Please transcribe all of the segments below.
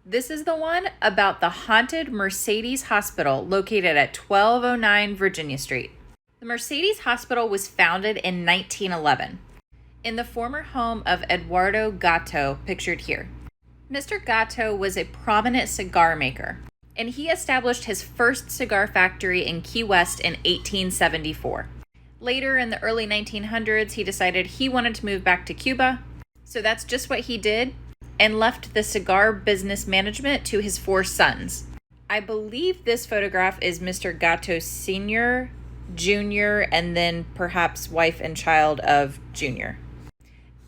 This is the one about the haunted Mercedes Hospital located at 1209 Virginia Street. The Mercedes Hospital was founded in 1911 in the former home of Eduardo Gato, pictured here. Mr. Gato was a prominent cigar maker, and he established his first cigar factory in Key West in 1874. Later, in the early 1900s, he decided he wanted to move back to Cuba, so that's just what he did, and left the cigar business management to his 4 sons. I believe this photograph is Mr. Gato Sr., Jr., and then perhaps wife and child of Jr.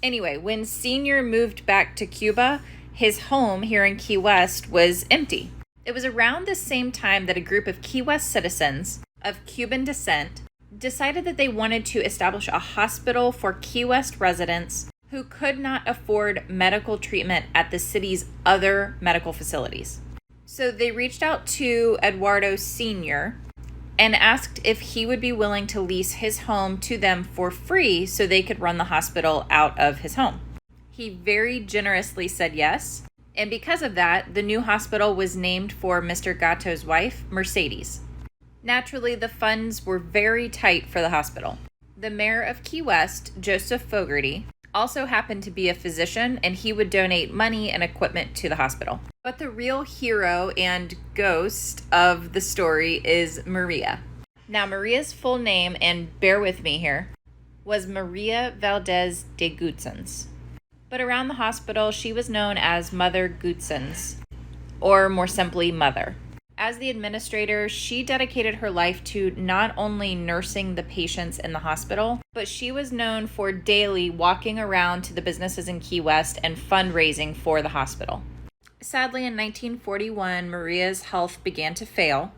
Anyway, when Sr. moved back to Cuba, his home here in Key West was empty. It was around the same time that a group of Key West citizens of Cuban descent decided that they wanted to establish a hospital for Key West residents who could not afford medical treatment at the city's other medical facilities. So they reached out to Eduardo Sr. and asked if he would be willing to lease his home to them for free so they could run the hospital out of his home. He very generously said yes, and because of that, the new hospital was named for Mr. Gato's wife, Mercedes. Naturally, the funds were very tight for the hospital. The mayor of Key West, Joseph Fogarty, also happened to be a physician, and he would donate money and equipment to the hospital. But the real hero and ghost of the story is Maria. Now, Maria's full name, and bear with me here, was Maria Valdez de Gustens. But around the hospital, she was known as Mother Gustens, or more simply, Mother. As the administrator, she dedicated her life to not only nursing the patients in the hospital, but she was known for daily walking around to the businesses in Key West and fundraising for the hospital. Sadly, in 1941, Maria's health began to fail,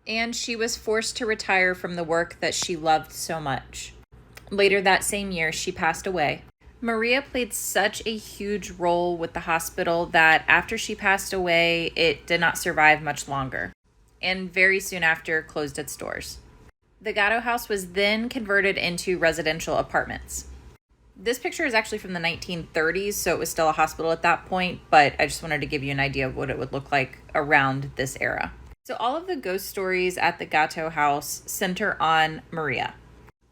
and she was forced to retire from the work that she loved so much. Later that same year, she passed away. Maria played such a huge role with the hospital that after she passed away, it did not survive much longer, and very soon after closed its doors. The Gato house was then converted into residential apartments. This picture is actually from the 1930s, so it was still a hospital at that point, but I just wanted to give you an idea of what it would look like around this era. So all of the ghost stories at the Gato house center on Maria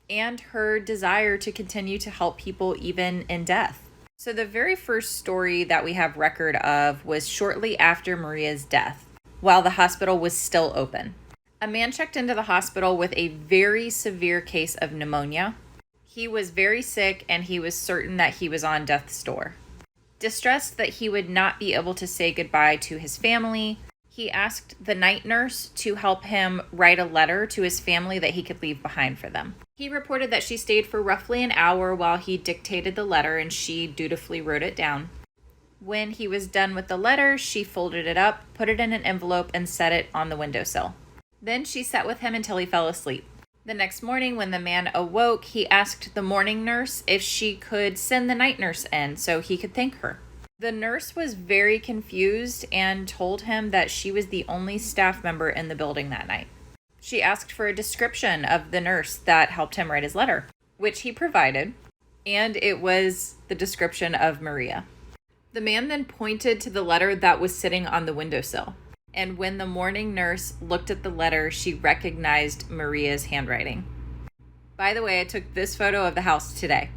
and her desire to continue to help people even in death. So the very first story that we have record of was shortly after Maria's death, while the hospital was still open. A man checked into the hospital with a very severe case of pneumonia. He was very sick, and he was certain that he was on death's door. Distressed that he would not be able to say goodbye to his family, he asked the night nurse to help him write a letter to his family that he could leave behind for them. He reported that she stayed for roughly an hour while he dictated the letter, and she dutifully wrote it down. When he was done with the letter, she folded it up, put it in an envelope, and set it on the windowsill. Then she sat with him until he fell asleep. The next morning, when the man awoke, he asked the morning nurse if she could send the night nurse in so he could thank her. The nurse was very confused and told him that she was the only staff member in the building that night. She asked for a description of the nurse that helped him write his letter, which he provided, and it was the description of Maria. The man then pointed to the letter that was sitting on the windowsill, and when the morning nurse looked at the letter, she recognized Maria's handwriting. By the way, I took this photo of the house today.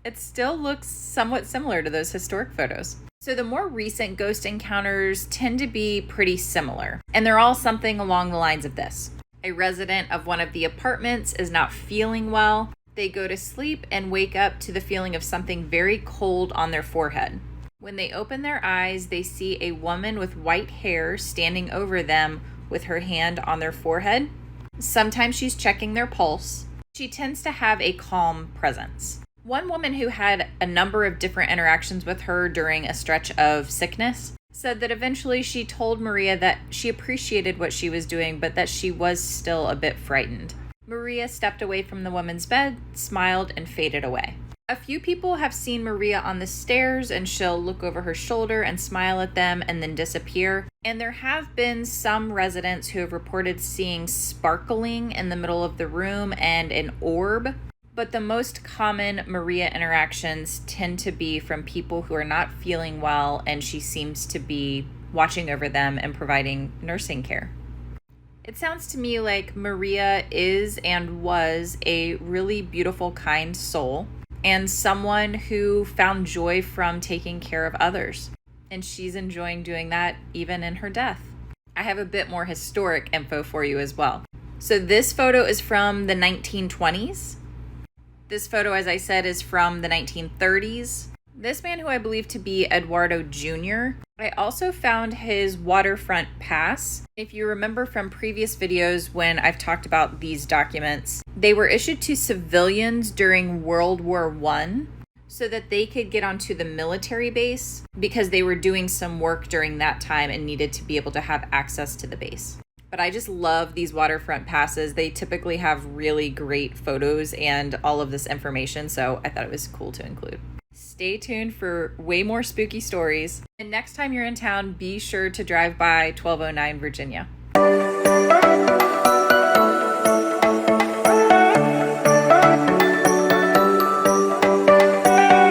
It still looks somewhat similar to those historic photos. So the more recent ghost encounters tend to be pretty similar, and they're all something along the lines of this. A resident of one of the apartments is not feeling well. They go to sleep and wake up to the feeling of something very cold on their forehead. When they open their eyes, they see a woman with white hair standing over them with her hand on their forehead. Sometimes she's checking their pulse. She tends to have a calm presence. One woman who had a number of different interactions with her during a stretch of sickness said that eventually she told Maria that she appreciated what she was doing, but that she was still a bit frightened. Maria stepped away from the woman's bed, smiled, and faded away. A few people have seen Maria on the stairs, and she'll look over her shoulder and smile at them and then disappear. And there have been some residents who have reported seeing sparkling in the middle of the room and an orb. But the most common Maria interactions tend to be from people who are not feeling well, and she seems to be watching over them and providing nursing care. It sounds to me like Maria is and was a really beautiful, kind soul and someone who found joy from taking care of others. And she's enjoying doing that even in her death. I have a bit more historic info for you as well. So this photo is from the 1920s. This photo, as I said, is from the 1930s. This man, who I believe to be Eduardo Jr., I also found his waterfront pass. If you remember from previous videos when I've talked about these documents, they were issued to civilians during World War I so that they could get onto the military base because they were doing some work during that time and needed to be able to have access to the base. But I just love these waterfront passes. They typically have really great photos and all of this information, so I thought it was cool to include. Stay tuned for way more spooky stories. And next time you're in town, be sure to drive by 1209 Virginia.